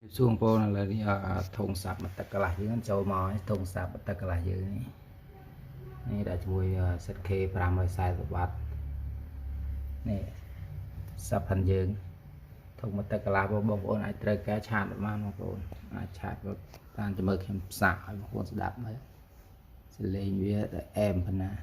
xuông po là đi thùng sạp mặt tất cả lại những châu mò thùng sạp mặt tất cả lại dưới này đã chui sét kê pram rồi sai rồi bát này sạp hành dương thùng mặt tất cả lại bông bông ai trời cá chạm được mà bông ai chạm được tan cho mơ kem sạ bông sẽ đạp mới sẽ lên với em phần nào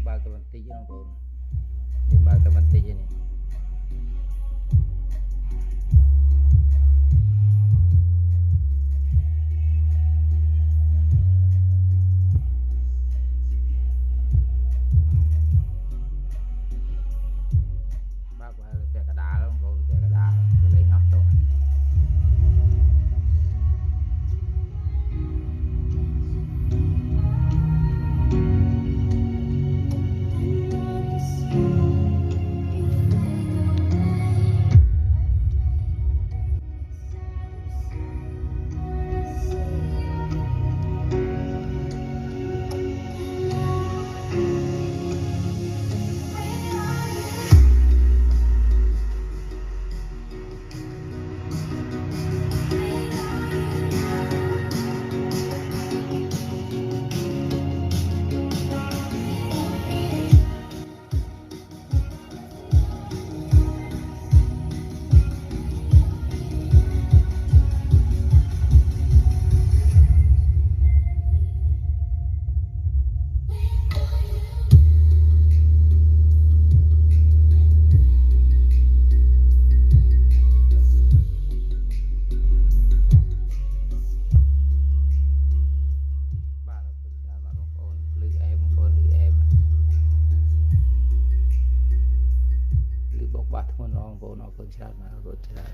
bao cái vấn đề nó còn nhưng bao cái vấn đề này bao cái cái đá nó còn cái đá cái lên ngọc thôi bát con nó vô nó con chát mà rồi chát